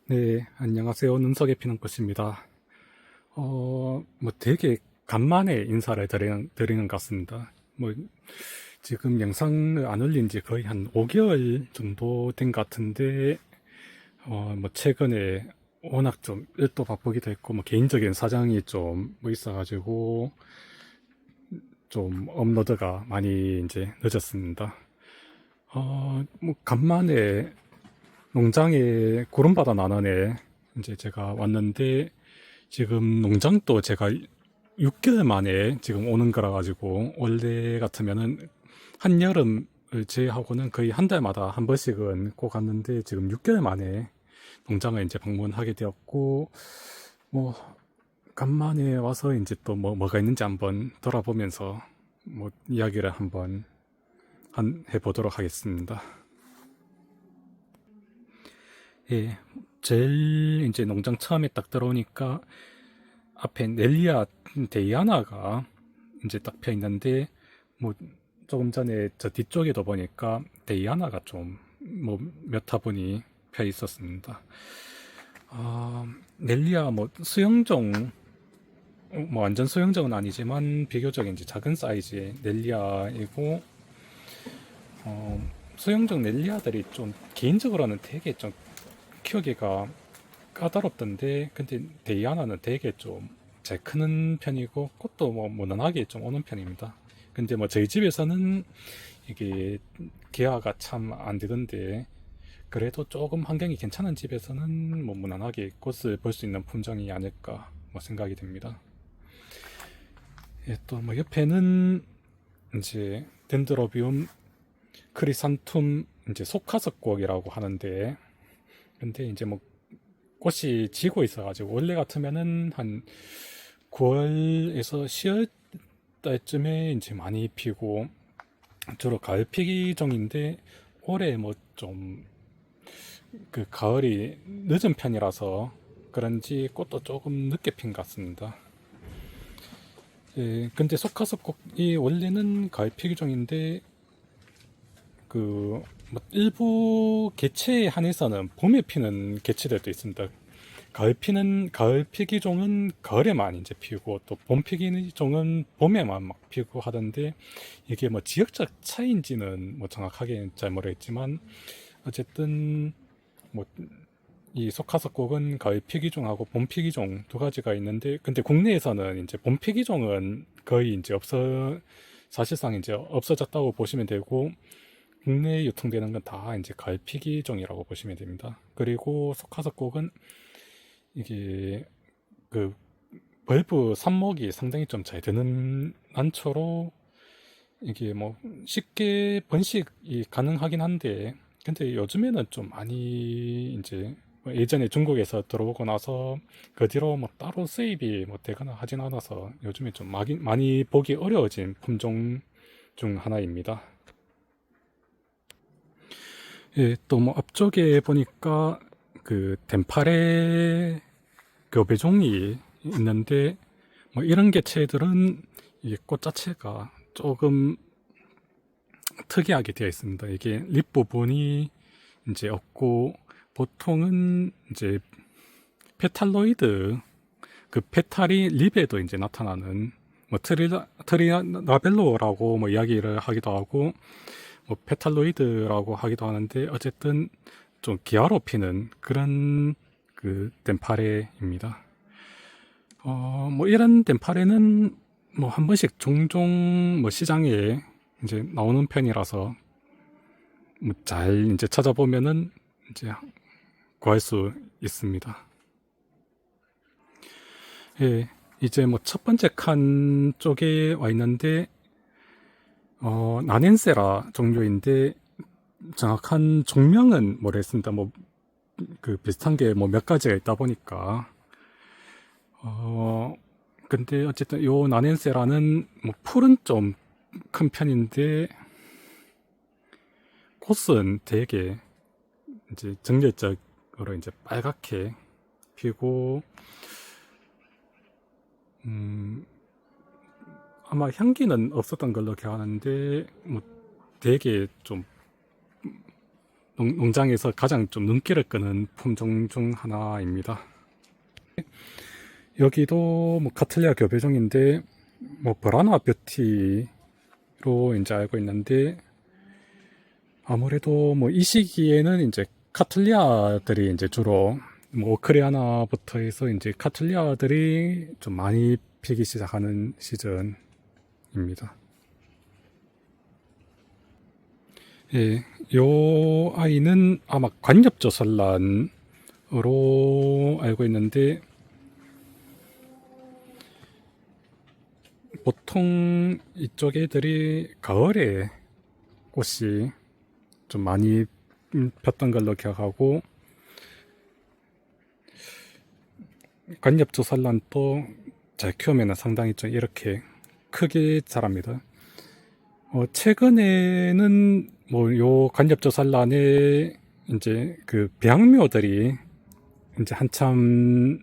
네, 안녕하세요. 눈석의 피는꽃입니다. 되게 간만에 인사를 드리는 것 같습니다. 지금 영상을 안 올린 지 거의 한 5개월 정도 된 것 같은데, 최근에 워낙 좀 일도 바쁘기도 했고, 개인적인 사정이 좀 있어가지고, 좀 업로드가 많이 이제 늦었습니다. 간만에 농장에 구름바다 나는에 이제 제가 왔는데 지금 농장도 제가 6개월 만에 지금 오는 거라 가지고 원래 같으면은 한여름을 제외하고는 거의 한 달마다 한 번씩은 꼭 갔는데 지금 6개월 만에 농장을 이제 방문하게 되었고 뭐 간만에 와서 이제 또 뭐가 있는지 한번 돌아보면서 이야기를 한번 해보도록 하겠습니다. 예, 제일 이제 농장 처음에 딱 들어오니까 앞에 넬리아 데이아나가 이제 딱 펴 있는데 뭐 조금 전에 저 뒤쪽에도 보니까 데이아나가 좀 몇 화분이 펴 있었습니다. 넬리아 수영종 완전 수영종은 아니지만 비교적 이제 작은 사이즈의 넬리아이고 수영종 넬리아들이 좀 개인적으로는 되게 좀 키우기가 까다롭던데 근데 데이아나는 되게 좀 잘 크는 편이고 꽃도 무난하게 좀 오는 편입니다. 근데 저희 집에서는 이게 개화가 참 안 되던데 그래도 조금 환경이 괜찮은 집에서는 무난하게 꽃을 볼 수 있는 품종이 아닐까 생각이 됩니다. 예, 또 옆에는 이제 덴드로비움 크리산툼 이제 속화석곡이라고 하는데 근데 이제 꽃이 지고 있어가지고 원래 같으면은 한 9월에서 10월 달쯤에 이제 많이 피고 주로 가을 피기종인데 올해 좀 그 가을이 늦은 편이라서 그런지 꽃도 조금 늦게 핀 것 같습니다. 예, 근데 속화석곡이 원래는 가을 피기종인데 일부 개체에 한해서는 봄에 피는 개체들도 있습니다. 가을 피기종은 가을에만 이제 피고 또 봄 피기종은 봄에만 막 피고 하던데 이게 지역적 차이인지는 정확하게 잘 모르겠지만 어쨌든 뭐 이 속화석곡은 가을 피기종하고 봄 피기종 두 가지가 있는데 근데 국내에서는 이제 봄 피기종은 거의 이제 사실상 이제 없어졌다고 보시면 되고 국내에 유통되는 건 다 이제 가을 피기종이라고 보시면 됩니다. 그리고 속화석곡은 이게 그 벌브 삽목이 상당히 좀 잘 되는 난초로 이게 쉽게 번식이 가능하긴 한데 근데 요즘에는 좀 많이 이제 예전에 중국에서 들어오고 나서 그 뒤로 따로 수입이 되거나 하진 않아서 요즘에 좀 많이 보기 어려워진 품종 중 하나입니다. 예, 또 앞쪽에 보니까 그 덴파레 교배종이 있는데 이런 개체들은 이 꽃 자체가 조금 특이하게 되어 있습니다. 이게 립 부분이 이제 없고 보통은 이제 페탈로이드 그 페탈이 립에도 이제 나타나는 트리라벨로라고 이야기를 하기도 하고 페탈로이드라고 하기도 하는데 어쨌든 좀 기아로 피는 그런 그 덴파레입니다. 이런 덴파레는 한 번씩 종종 시장에 이제 나오는 편이라서 잘 이제 찾아보면은 이제 구할 수 있습니다. 예, 이제 첫 번째 칸 쪽에 와 있는데 나넨세라 종류인데 정확한 종명은 모르겠습니다. 그 비슷한 게 몇 가지가 있다 보니까 근데 어쨌든 요 나넨세라는 풀은 좀 큰 편인데 꽃은 되게 이제 정열적으로 이제 빨갛게 피고 아마 향기는 없었던 걸로 기억하는데 되게 좀 농장에서 가장 좀 눈길을 끄는 품종 중 하나입니다. 여기도 뭐 카틀리아 교배종인데 뭐 브라나 뷰티로 이제 알고 있는데, 아무래도 뭐 이 시기에는 이제 카틀리아들이 이제 주로 뭐 오크리아나부터 해서 이제 카틀리아들이 좀 많이 피기 시작하는 시즌입니다. 예, 요 아이는 아마 관엽조설란으로 알고 있는데, 보통 이쪽 애들이 가을에 꽃이 좀 많이 폈던 걸로 기억하고, 관엽조설란도 잘 키우면 상당히 좀 이렇게 크게 자랍니다. 최근에는 뭐 요 관엽조설란에 이제 그 배양묘들이 이제 한참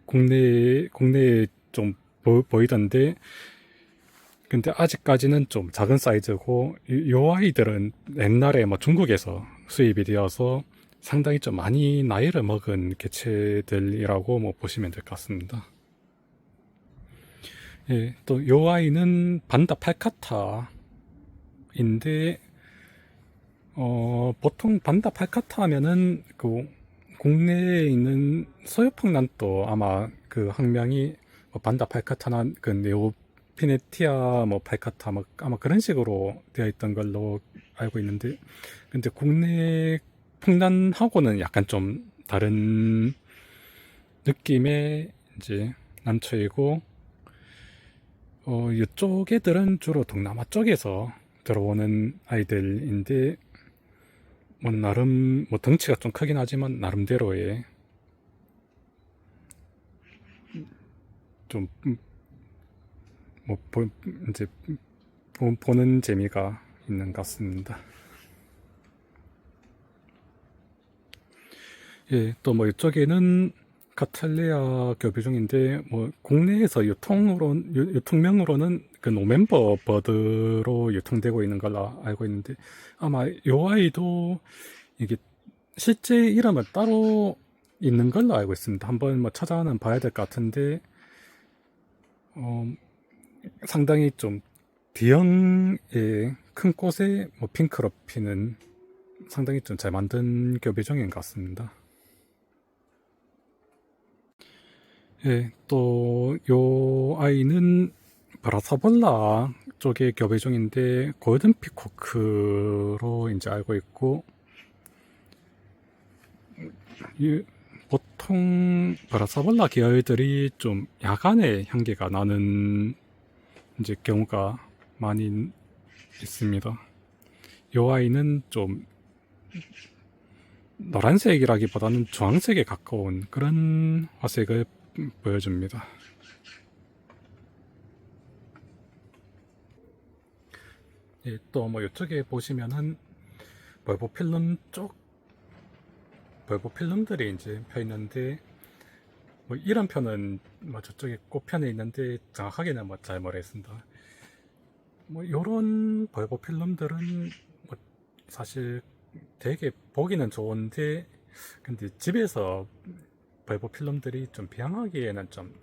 국내에 좀 보이던데, 근데 아직까지는 좀 작은 사이즈고, 요 아이들은 옛날에 뭐 중국에서 수입이 되어서 상당히 좀 많이 나이를 먹은 개체들이라고 뭐 보시면 될 것 같습니다. 예, 또 요 아이는 반다 팔카타인데, 보통 반다 팔카타 하면은 그 국내에 있는 소유풍란도 아마 그 학명이 뭐 반다 팔카타나 그 네오피네티아 뭐 팔카타 뭐 아마 그런 식으로 되어 있던 걸로 알고 있는데, 근데 국내 풍란하고는 약간 좀 다른 느낌의 이제 난초이고, 이쪽 애들은 주로 동남아 쪽에서 들어오는 아이들인데, 뭐 나름 뭐 덩치가 좀 크긴 하지만 나름대로의 좀 뭐 이제 보는 재미가 있는 것 같습니다. 예, 또 뭐 이쪽에는 카탈리아 교배종인데, 뭐 국내에서 유통명으로는 그 노멤버 버드로 유통되고 있는 걸로 알고 있는데, 아마 요 아이도 이게 실제 이름은 따로 있는 걸로 알고 있습니다. 한번 뭐 찾아는 봐야 될 것 같은데, 상당히 좀 D형의 큰 꽃에 뭐 핑크로 피는 상당히 좀 잘 만든 교배종인 것 같습니다. 예, 또 요 아이는 브라사볼라 쪽의 교배종인데 골든 피코크로 이제 알고 있고, 보통 브라사볼라 계열들이 좀 야간에 향기가 나는 이제 경우가 많이 있습니다. 요 아이는 좀 노란색이라기보다는 주황색에 가까운 그런 화색을 보여줍니다. 예, 또 뭐 이쪽에 보시면은 벌보필름들이 이제 펴 있는데, 뭐 이런 편은 뭐 저쪽에 꽃편에 있는데 정확하게는 뭐 잘 모르겠습니다. 뭐 요런 벌보필름들은 뭐 사실 되게 보기는 좋은데, 근데 집에서 벌보필름들이 좀 배양하기에는 좀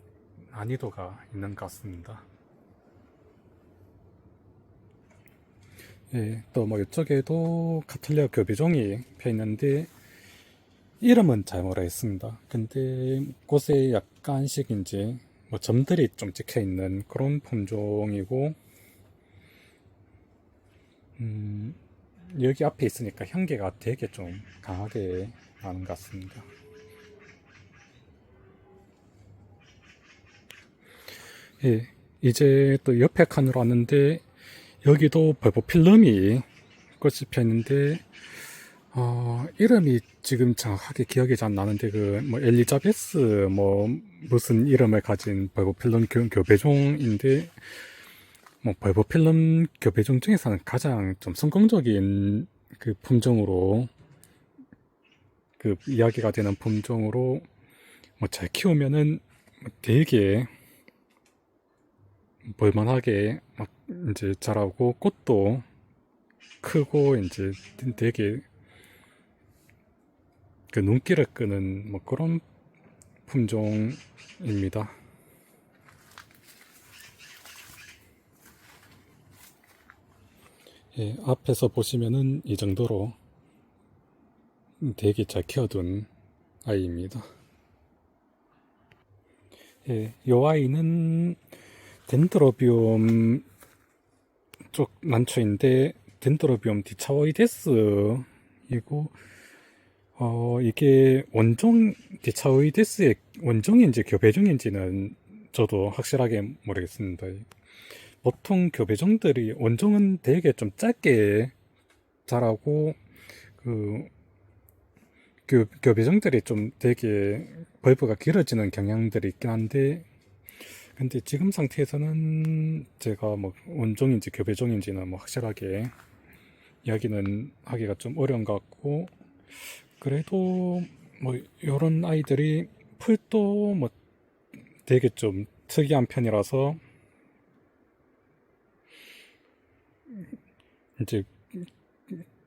난이도가 있는 것 같습니다. 예, 또 뭐 이쪽에도 카틀리아 교배종이 펴 있는데, 이름은 잘 모르겠습니다. 근데 꽃에 약간씩 이제 뭐 점들이 좀 찍혀 있는 그런 품종이고, 여기 앞에 있으니까 향기가 되게 좀 강하게 나는 것 같습니다. 예, 이제 또 옆에 칸으로 왔는데, 여기도 벌보필름이 꽃이 펴 있는데, 이름이 지금 정확하게 기억이 잘 안 나는데, 그 뭐 엘리자베스 뭐 무슨 이름을 가진 벌보필름 교배종인데, 뭐 벌보필름 교배종 중에서는 가장 좀 성공적인 그 품종으로, 그 이야기가 되는 품종으로, 뭐 잘 키우면은 되게 볼만하게 막 이제 자라고, 꽃도 크고 이제 되게 그 눈길을 끄는 뭐 그런 품종입니다. 예, 앞에서 보시면은 이 정도로 되게 잘 키워둔 아이입니다. 예, 요 아이는 덴드로비움 쪽 난초인데 덴드로비움 디차오이데스이고, 이게 원종 디차오이데스의 원종인지 교배종인지는 저도 확실하게 모르겠습니다. 보통 교배종들이 원종은 되게 좀 짧게 자라고 교배종들이 좀 되게 벌브가 길어지는 경향들이 있긴 한데, 근데 지금 상태에서는 제가 뭐 원종인지 교배종인지는 뭐 확실하게 이야기는 하기가 좀 어려운 것 같고, 그래도 뭐 요런 아이들이 풀도 뭐 되게 좀 특이한 편이라서 이제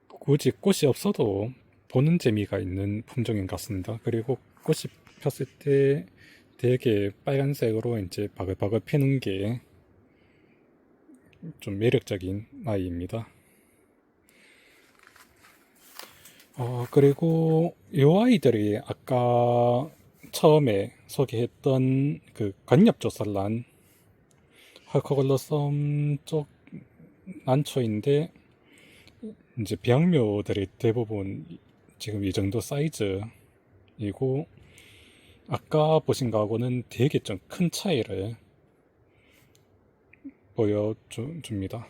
굳이 꽃이 없어도 보는 재미가 있는 품종인 것 같습니다. 그리고 꽃이 폈을 때 되게 빨간색으로 이제 바글바글 피는 게 좀 매력적인 아이입니다. 그리고 이 아이들이 아까 처음에 소개했던 그 관엽조살란 헐커글로썸 쪽 난초인데, 이제 비양묘들이 대부분 지금 이 정도 사이즈이고, 아까 보신 거하고는 되게 좀 큰 차이를 보여줍니다.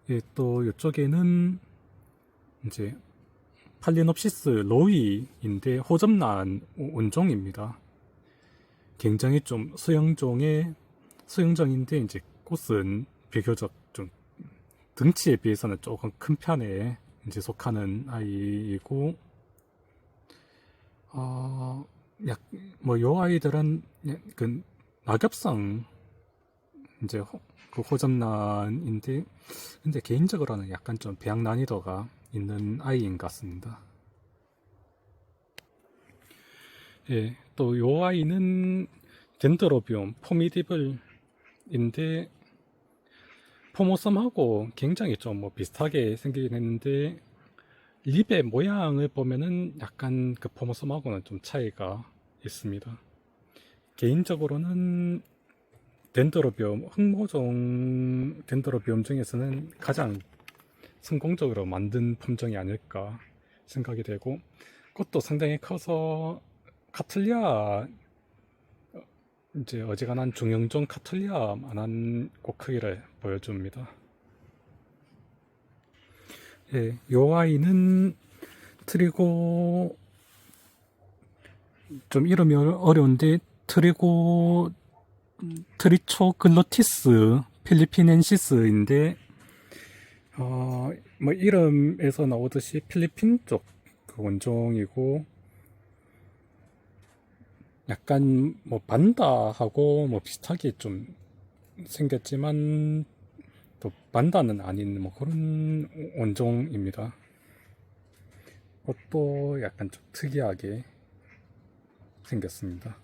예, 또 이쪽에는 이제 팔리놉시스 로이인데 호접란 원종입니다. 굉장히 좀 수영종인데 이제 꽃은 비교적 좀 등치에 비해서는 조금 큰 편에 이제 속하는 아이이고, 뭐 요 아이들은 그 낙엽성 이제 그 호접란인데, 근데 개인적으로는 약간 좀 배양 난이도가 있는 아이인 것 같습니다. 예, 또 요 아이는 덴드로비움 포미디블인데, 포모섬하고 굉장히 좀 뭐 비슷하게 생기긴 했는데, 립의 모양을 보면은 약간 그 포모섬하고는 좀 차이가 있습니다. 개인적으로는 덴드로비움, 흑모종 덴드로비움 중에서는 가장 성공적으로 만든 품종이 아닐까 생각이 되고, 꽃도 상당히 커서 카틀리아, 이제 어지간한 중형종 카틀리아만한 꽃 크기를 보여줍니다. 예, 요 아이는 트리고, 좀 이름이 어려운데 트리초글로티스 필리핀엔시스인데, 뭐 이름에서 나오듯이 필리핀 쪽 그 원종이고, 약간 뭐 반다하고 뭐 비슷하게 좀 생겼지만 또 반다는 아닌 뭐 그런 원종입니다. 그것도 약간 좀 특이하게 생겼습니다.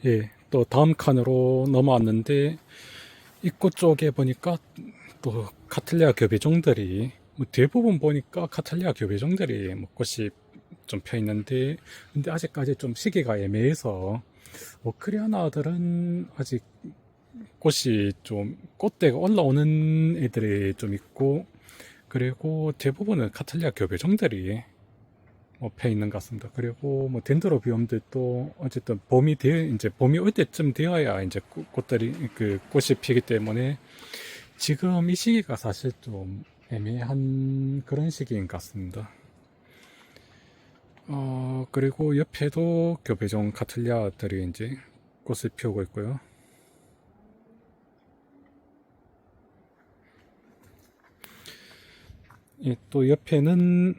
예, 또 다음 칸으로 넘어왔는데, 입구 쪽에 보니까 또 카틀리아 교배종들이 뭐 대부분 보니까 카틀리아 교배종들이 뭐 꽃이 좀 펴 있는데, 근데 아직까지 좀 시기가 애매해서 오크리아나들은 아직 꽃이 좀 꽃대가 올라오는 애들이 좀 있고, 그리고 대부분은 카틀리아 교배종들이 뭐 펴 있는 것 같습니다. 그리고 뭐 덴드로비움들도 어쨌든 이제 봄이 올 때쯤 되어야 이제 꽃들이 그 꽃이 피기 때문에 지금 이 시기가 사실 좀 애매한 그런 시기인 것 같습니다. 그리고 옆에도 교배종 카틀리아들이 이제 꽃을 피우고 있고요. 예, 또 옆에는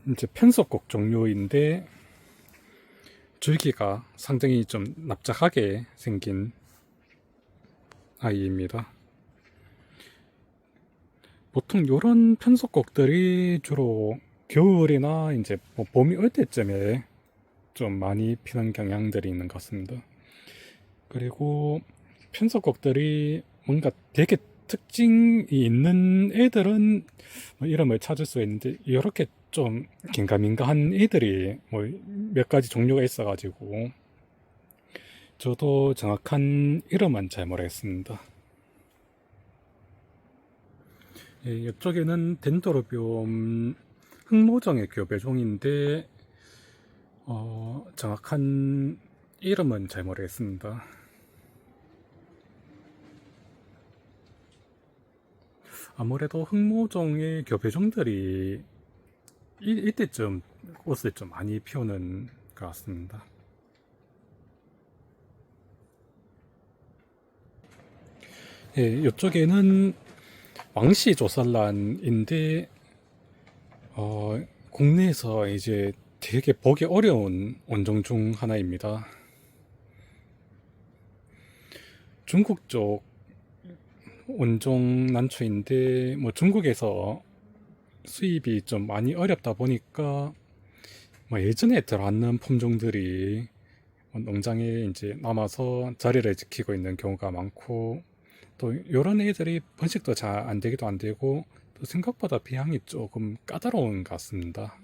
이제 편속곡 종류인데, 줄기가 상당히 좀 납작하게 생긴 아이입니다. 보통 요런 편속곡들이 주로 겨울이나 이제 뭐 봄이 올 때쯤에 좀 많이 피는 경향들이 있는 것 같습니다. 그리고 편속곡들이 뭔가 되게 특징이 있는 애들은 뭐 이름을 찾을 수 있는데, 이렇게 좀 긴가민가한 애들이 뭐 몇 가지 종류가 있어가지고 저도 정확한 이름은 잘 모르겠습니다. 예, 이쪽에는 덴도로비움 흑모종의 교배종인데 정확한 이름은 잘 모르겠습니다. 아무래도 흑모종의 교배종들이 이때쯤 꽃을 좀 많이 피우는 것 같습니다. 예, 이쪽에는 왕시 조살란인데 국내에서 이제 되게 보기 어려운 원종 중 하나입니다. 중국 쪽 원종 난초인데 뭐 중국에서 수입이 좀 많이 어렵다 보니까 뭐 예전에 들어왔는 품종들이 농장에 이제 남아서 자리를 지키고 있는 경우가 많고, 또 이런 애들이 번식도 잘 안 되기도 안 되고, 또 생각보다 비양이 조금 까다로운 것 같습니다.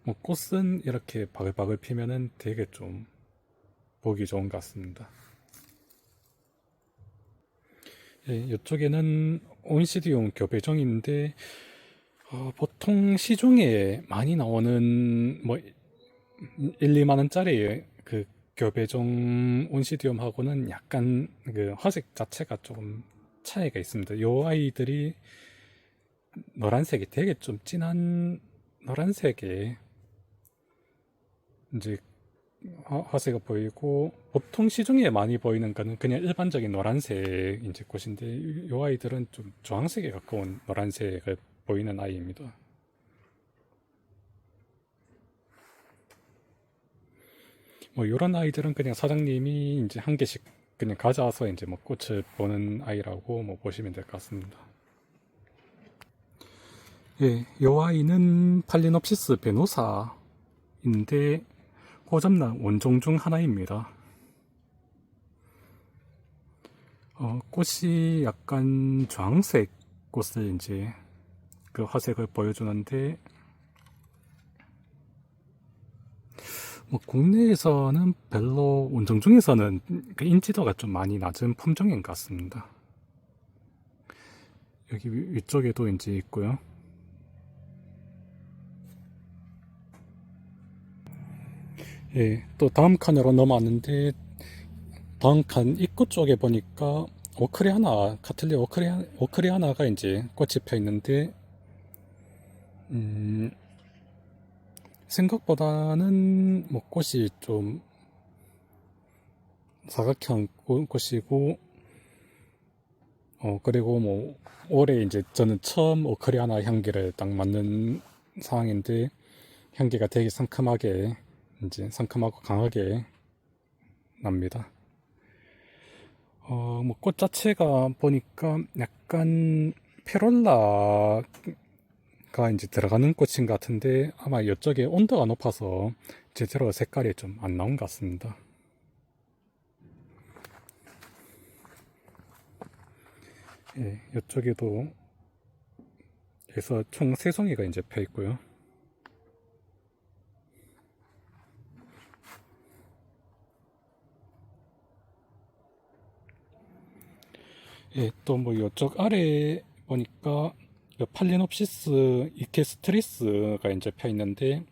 뭐 꽃은 이렇게 바글바글 피면은 되게 좀 보기 좋은 것 같습니다. 예, 이쪽에는 온시디움 교배종인데 보통 시중에 많이 나오는 뭐 1, 2만 원짜리 그 교배종 온시디움하고는 약간 그 화색 자체가 조금 차이가 있습니다. 요 아이들이 노란색이 되게 좀 진한 노란색에 이제 화색이 보이고, 보통 시중에 많이 보이는 거는 그냥 일반적인 노란색 이제 꽃인데, 요 아이들은 좀 주황색에 가까운 노란색을 보이는 아이입니다. 뭐 이런 아이들은 그냥 사장님이 이제 한 개씩 그냥 가져와서 이제 뭐 꽃을 보는 아이라고 뭐 보시면 될 것 같습니다. 예, 요 아이는 팔리놉시스 베노사인데 고점란 원종 중 하나입니다. 꽃이 약간 주황색 꽃을 이제 그 화색을 보여주는데, 뭐 국내에서는 별로 원종 중에서는 그 인지도가 좀 많이 낮은 품종인 것 같습니다. 여기 위쪽에도 이제 있고요. 예, 또 다음 칸으로 넘어왔는데, 다음 칸 입구 쪽에 보니까 오크리아나, 카틀리 오크리아나가 이제 꽃이 펴 있는데, 생각보다는 뭐 꽃이 좀 사각형 꽃이고, 그리고 뭐 올해 이제 저는 처음 오크리아나 향기를 딱 맡는 상황인데, 향기가 되게 상큼하게 이제 상큼하고 강하게 납니다. 뭐 꽃 자체가 보니까 약간 페롤라가 이제 들어가는 꽃인 것 같은데, 아마 이쪽에 온도가 높아서 제대로 색깔이 좀 안 나온 것 같습니다. 예, 이쪽에도 해서 총 3송이가 이제 펴 있고요. 예, 또 뭐 이쪽 아래 보니까 팔리놉시스 이케스트리스가 이제 펴 있는데,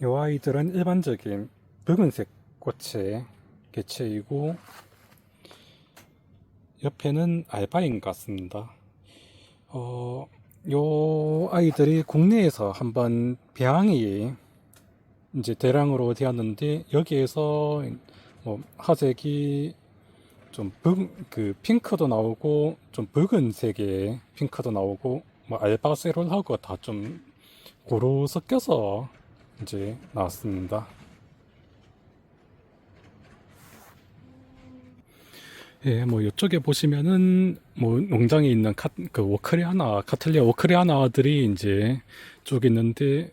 이 아이들은 일반적인 붉은색 꽃의 개체이고, 옆에는 알바인 것 같습니다. 요 아이들이 국내에서 한번 배양이 이제 대량으로 되었는데, 여기에서 뭐 화색이 좀 핑크도 나오고 좀 붉은색의 핑크도 나오고 뭐 알바세롤하고 다 좀 고루 섞여서 이제 나왔습니다. 예, 뭐 이쪽에 보시면은 뭐 농장에 있는 그 워크리아나, 카틀리아 워크리아나들이 이제 쭉 있는데,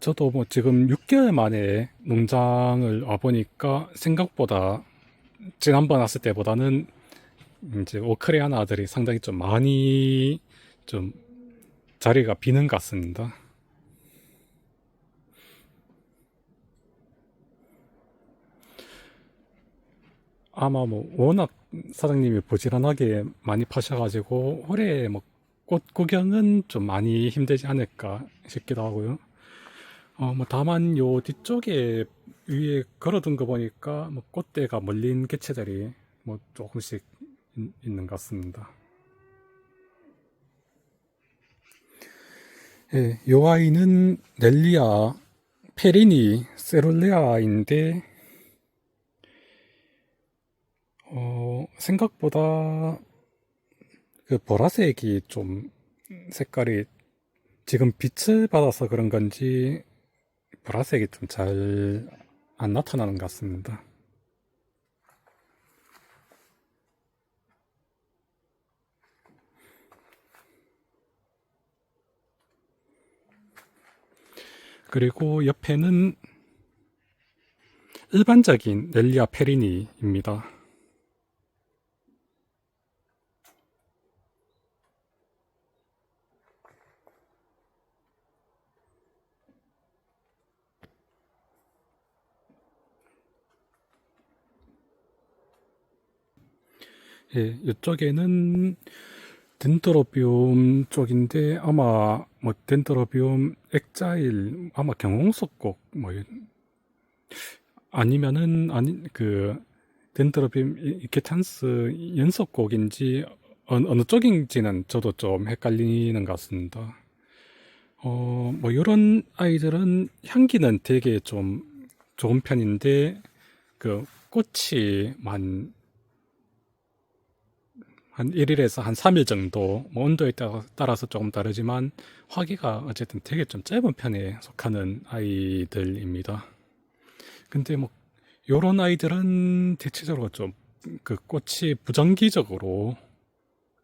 저도 뭐 지금 6개월 만에 농장을 와보니까 생각보다 지난번 왔을 때보다는 이제 워크리아나들이 상당히 좀 많이 좀 자리가 비는 것 같습니다. 아마 뭐 워낙 사장님이 부지런하게 많이 파셔가지고 올해 뭐 꽃 구경은 좀 많이 힘들지 않을까 싶기도 하고요. 뭐 다만 요 뒤쪽에 위에 걸어둔 거 보니까 뭐 꽃대가 몰린 개체들이 뭐 조금씩 있는 것 같습니다. 예, 요 아이는 넬리아 페리니 세룰레아인데 생각보다 그 보라색이 좀 색깔이 지금 빛을 받아서 그런 건지 보라색이 좀 잘 안 나타나는 것 같습니다. 그리고 옆에는 일반적인 넬리아 페리니입니다. 예, 이쪽에는 덴드로비움 쪽인데 아마 뭐 덴드로비움 액자일 아마 경홍석곡 뭐 아니면은 아니 그 덴드로비움 이케찬스 연석곡인지 어느 쪽인지는 저도 좀 헷갈리는 것 같습니다. 뭐 이런 아이들은 향기는 되게 좀 좋은 편인데 그 꽃이 한 1일에서 한 3일 정도, 뭐 온도에 따라서 조금 다르지만 화기가 어쨌든 되게 좀 짧은 편에 속하는 아이들입니다. 근데 뭐 요런 아이들은 대체적으로 좀 그 꽃이 부정기적으로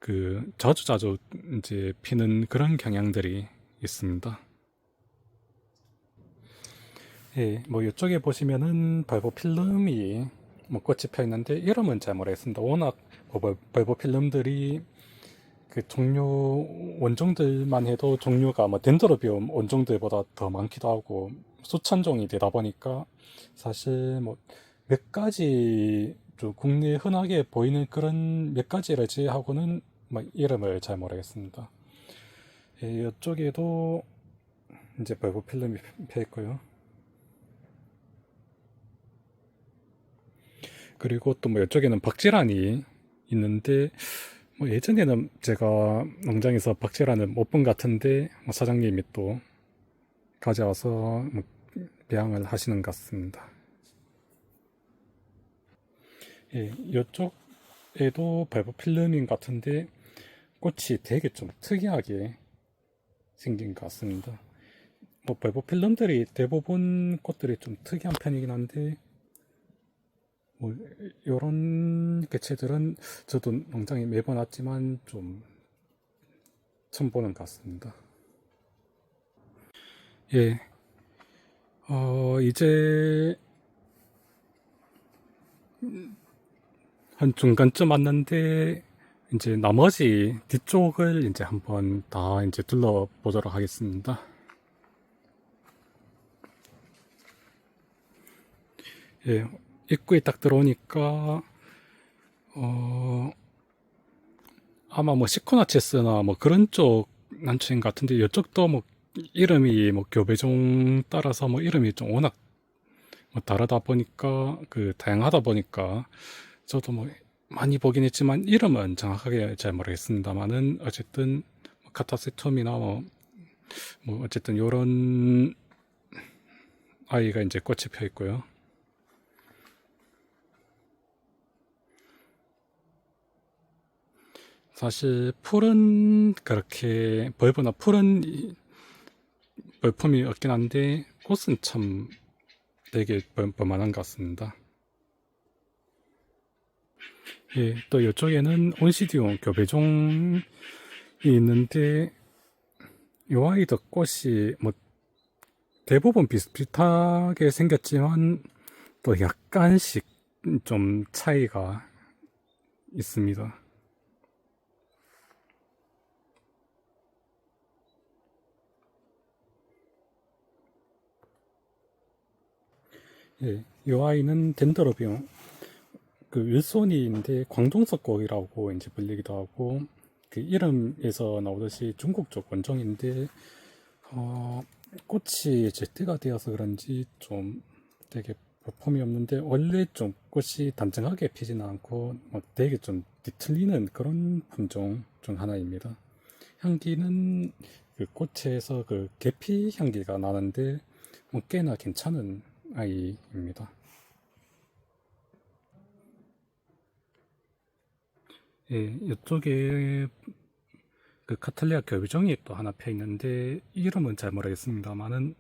그 자주자주 이제 피는 그런 경향들이 있습니다. 예, 뭐 이쪽에 보시면은 발보필름이 뭐 꽃이 펴 있는데 이름은 잘 모르겠습니다. 워낙 뭐 발보필름들이 그 종류 원종들만 해도 종류가 뭐 덴드로비움 원종들보다 더 많기도 하고 수천 종이 되다 보니까 사실 뭐 몇 가지 좀 국내에 흔하게 보이는 그런 몇 가지를 제외하고는 뭐 이름을 잘 모르겠습니다. 예, 이쪽에도 이제 발보필름이 펴 있고요. 그리고 또 뭐 이쪽에는 박지란이 있는데 뭐 예전에는 제가 농장에서 박지란을 못 본 것 같은데 뭐 사장님이 또 가져와서 뭐 배양을 하시는 것 같습니다. 예, 이쪽에도 발보 필름인 것 같은데 꽃이 되게 좀 특이하게 생긴 것 같습니다. 뭐 발보 필름들이 대부분 꽃들이 좀 특이한 편이긴 한데 뭐 이런 개체들은 저도 농장에 매번 왔지만 좀 처음 보는 것 같습니다. 예, 이제 한 중간쯤 왔는데 이제 나머지 뒤쪽을 이제 한번 다 이제 둘러보도록 하겠습니다. 예, 입구에 딱 들어오니까 어, 아마 뭐 시코나체스나 뭐 그런 쪽 난초인 것 같은데 이쪽도 뭐 이름이 뭐 교배종 따라서 뭐 이름이 좀 워낙 뭐 다르다 보니까 그 다양하다 보니까 저도 뭐 많이 보긴 했지만 이름은 정확하게 잘 모르겠습니다만은 어쨌든 뭐 카타세툼이나 뭐 어쨌든 요런 아이가 이제 꽃이 펴 있고요. 사실 풀은 그렇게 벌브나 풀은 볼품이 없긴 한데 꽃은 참 되게 볼만한 것 같습니다. 예, 또 이쪽에는 온시디움 교배종이 있는데 요 아이도 꽃이 뭐 대부분 비슷비슷하게 생겼지만 또 약간씩 좀 차이가 있습니다. 예, 요 아이는 덴드로비움 그 윌소니인데 광종석곡이라고 이제 불리기도 하고 그 이름에서 나오듯이 중국 쪽 원종인데 어, 꽃이 이제 때가 되어서 그런지 좀 되게 볼품이 없는데 원래 좀 꽃이 단정하게 피지는 않고 뭐 되게 좀 뒤틀리는 그런 품종 중 하나입니다. 향기는 그 꽃에서 그 계피 향기가 나는데 뭐 꽤나 괜찮은 아이입니다. 예, 이쪽에 그 카탈리아 교비종이 또 하나 펴 있는데 이름은 잘 모르겠습니다만은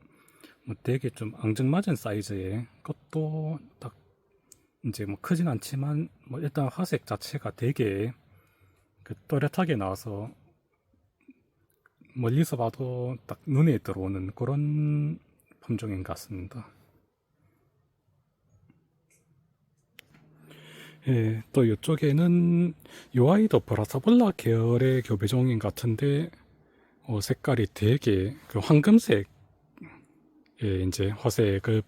뭐 되게 좀 앙증맞은 사이즈의 것도 딱 이제 뭐 크진 않지만 뭐 일단 화색 자체가 되게 그 또렷하게 나와서 멀리서 봐도 딱 눈에 들어오는 그런 품종인 것 같습니다. 예, 또 이쪽에는 요 아이도 브라사볼라 계열의 교배종인 것 같은데 색깔이 되게 그 황금색 이제 화색을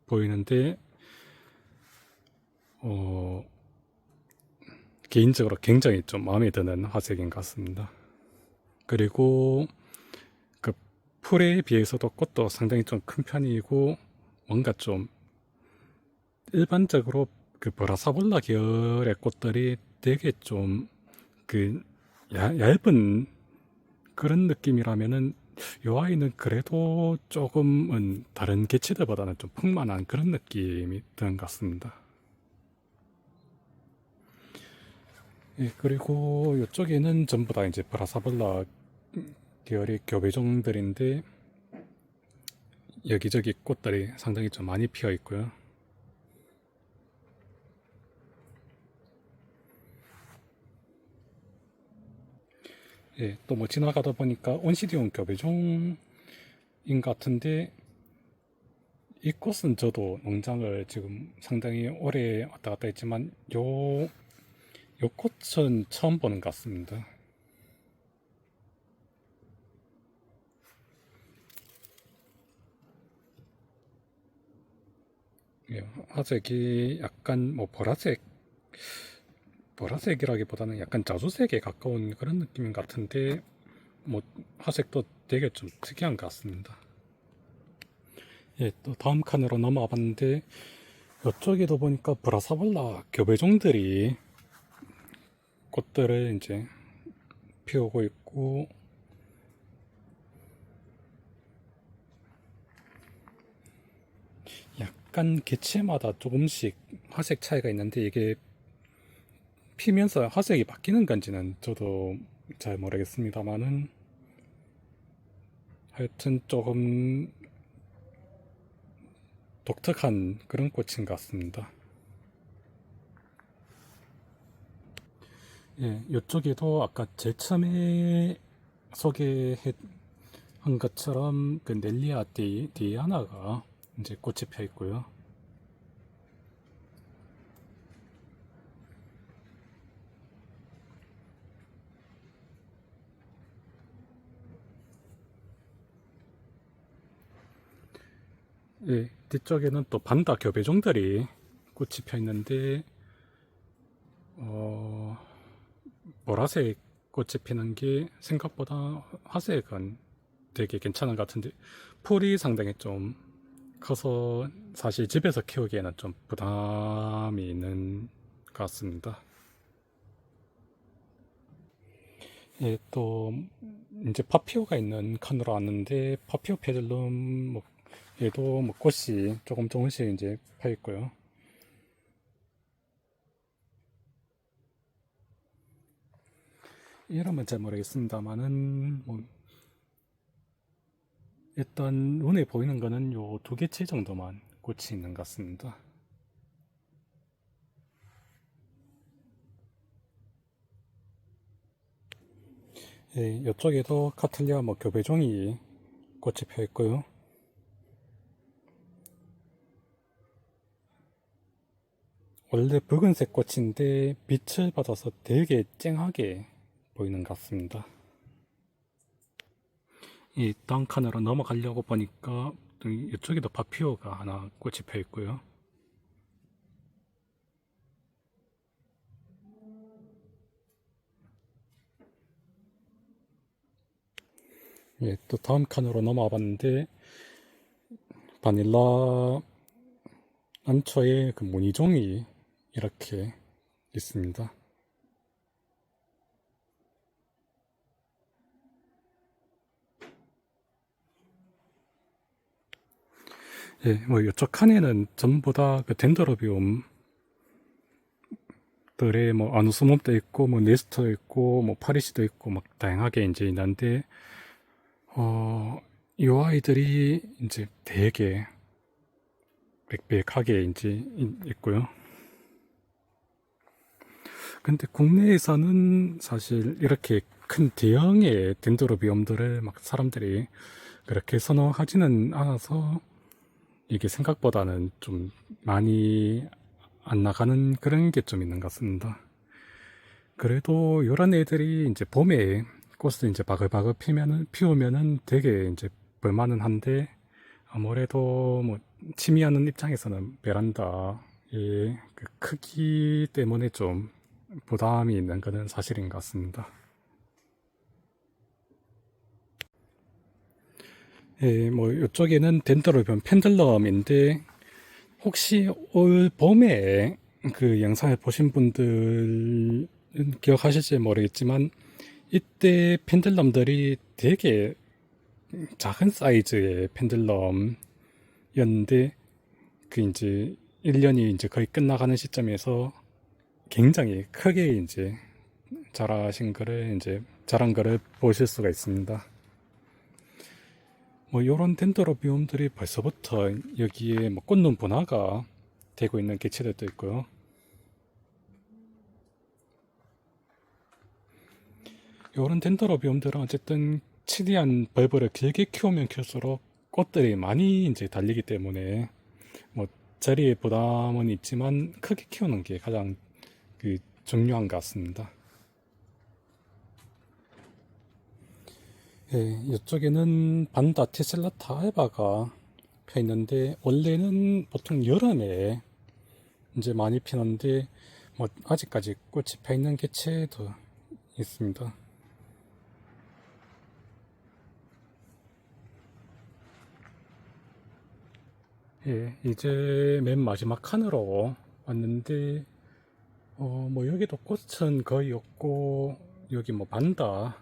보이는데 어, 개인적으로 굉장히 좀 마음에 드는 화색인 것 같습니다. 그리고 그 풀에 비해서도 꽃도 상당히 좀 큰 편이고 뭔가 좀 일반적으로 그 브라사볼라 계열의 꽃들이 되게 좀 그 얇은 그런 느낌이라면은 요 아이는 그래도 조금은 다른 개체들보다는 좀 풍만한 그런 느낌이 드는 것 같습니다. 예, 그리고 이쪽에는 전부 다 이제 브라사볼라 계열의 교배종들인데 여기저기 꽃들이 상당히 좀 많이 피어 있고요. 예, 또 뭐 지나가다 보니까 온시디움 교배종인 것 같은데 이 꽃은 저도 농장을 지금 상당히 오래 왔다 갔다 했지만 요 꽃은 처음 보는 것 같습니다. 예, 화색이 약간 뭐 보라색이라기보다는 약간 자주색에 가까운 그런 느낌인 것 같은데 뭐 화색도 되게 좀 특이한 것 같습니다. 예, 또 다음 칸으로 넘어와 봤는데 이쪽에도 보니까 브라사볼라 교배종들이 꽃들을 이제 피우고 있고 약간 개체마다 조금씩 화색 차이가 있는데 이게 피면서 화색이 바뀌는 건지는 저도 잘 모르겠습니다만은 하여튼 조금 독특한 그런 꽃인 것 같습니다. 예, 이쪽에도 아까 제일 처음에 소개한 것처럼 그 넬리아 디아나가 이제 꽃이 펴 있고요. 예, 뒤쪽에는 또 반다 교배종들이 꽃이 펴 있는데 어, 보라색 꽃이 피는 게 생각보다 화색은 되게 괜찮은 것 같은데 풀이 상당히 좀 커서 사실 집에서 키우기에는 좀 부담이 있는 것 같습니다. 예, 또 이제 파피오가 있는 칸으로 왔는데 파피오 페들룸 뭐 얘도 뭐 꽃이 조금씩 이제 펴 있고요. 이름은 잘 모르겠습니다만은 뭐 일단 눈에 보이는 거는 요 두 개체 정도만 꽃이 있는 것 같습니다. 예, 이쪽에도 카틀리아 뭐 교배종이 꽃이 펴 있고요. 원래 붉은색 꽃인데 빛을 받아서 되게 쨍하게 보이는 것 같습니다. 이 다음 칸으로 넘어가려고 보니까 또 이쪽에도 바피오가 하나 꽃이 펴 있고요. 예, 또 다음 칸으로 넘어와 봤는데 바닐라 안초에 그 무늬종이 이렇게 있습니다. 예, 뭐 이쪽 칸에는 전부 다 그 덴드로비움들의 뭐 아누스몬도 있고 뭐 네스터 있고 뭐 파리시도 있고 막 다양하게 이제 있는데 이 아이들이 이제 되게 빽빽하게 이제 있고요. 근데 국내에서는 사실 이렇게 큰 대형의 덴드로비움들을 막 사람들이 그렇게 선호하지는 않아서 이게 생각보다는 좀 많이 안 나가는 그런 게 좀 있는 것 같습니다. 그래도 이런 애들이 이제 봄에 꽃을 이제 바글바글 피우면은 되게 이제 볼만은 한데 아무래도 뭐 취미하는 입장에서는 베란다의 그 크기 때문에 좀 부담이 있는 것은 사실인 것 같습니다. 예, 뭐 이쪽에는 덴드로비움 펜들럼인데 혹시 올 봄에 그 영상을 보신 분들은 기억하실지 모르겠지만 이때 펜들럼들이 되게 작은 사이즈의 펜들럼이었는데 그 이제 1년이 이제 거의 끝나가는 시점에서 굉장히 크게 이제 자란 거를 보실 수가 있습니다. 뭐 요런 덴드로비움들이 벌써부터 여기에 뭐 꽃눈 분화가 되고 있는 개체들도 있고요. 요런 덴드로비움들은 어쨌든 치리한 벌브를 길게 키우면 키울수록 꽃들이 많이 이제 달리기 때문에 뭐 자리에 부담은 있지만 크게 키우는 게 가장 그 중요한 것 같습니다. 예, 이쪽에는 반다 테슬라타 알바가 펴 있는데 원래는 보통 여름에 이제 많이 피는데 뭐 아직까지 꽃이 펴 있는 개체도 있습니다. 예, 이제 맨 마지막 칸으로 왔는데 뭐 여기도 꽃은 거의 없고 여기 뭐 반다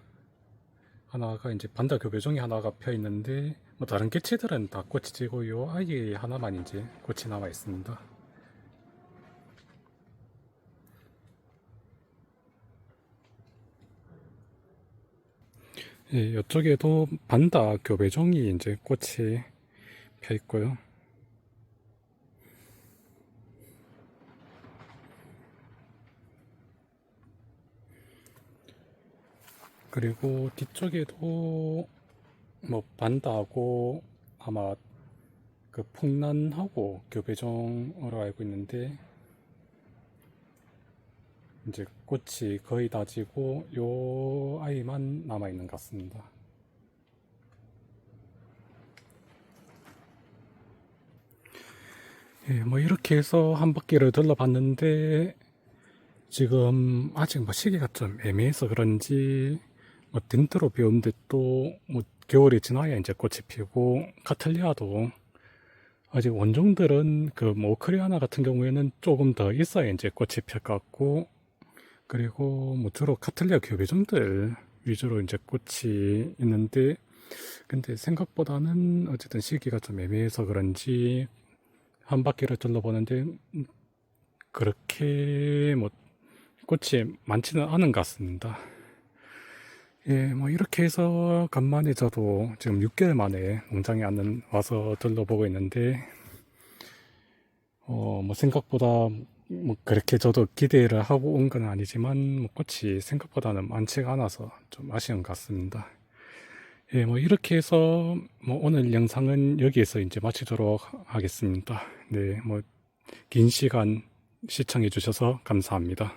하나가 이제 반다 교배종이 하나가 펴 있는데 뭐 다른 개체들은 다 꽃이 지고 요 아이 하나만 이제 꽃이 남아 있습니다. 예, 이쪽에도 반다 교배종이 이제 꽃이 펴 있고요. 그리고 뒤쪽에도 뭐 반다하고 아마 그 풍란하고 교배종으로 알고 있는데 이제 꽃이 거의 다 지고 요 아이만 남아 있는 것 같습니다. 예, 뭐 이렇게 해서 한 바퀴를 둘러봤는데 지금 아직 뭐 시기가 좀 애매해서 그런지 뭐 덴드로비움도 또뭐 겨울이 지나야 이제 꽃이 피고 카틀리아도 아직 원종들은 그 뭐 오크리아나 같은 경우에는 조금 더 있어야 이제 꽃이 필 것 같고 그리고 뭐 주로 카틀리아 교배종들 위주로 이제 꽃이 있는데 근데 생각보다는 어쨌든 시기가 좀 애매해서 그런지 한 바퀴를 둘러보는데 그렇게 뭐 꽃이 많지는 않은 것 같습니다. 예, 뭐 이렇게 해서 간만에 저도 지금 6개월 만에 농장에 와서 둘러보고 있는데, 뭐 생각보다 뭐 그렇게 저도 기대를 하고 온 건 아니지만, 뭐 꽃이 생각보다는 많지가 않아서 좀 아쉬운 것 같습니다. 예, 뭐 이렇게 해서 뭐 오늘 영상은 여기에서 이제 마치도록 하겠습니다. 네, 뭐 긴 시간 시청해 주셔서 감사합니다.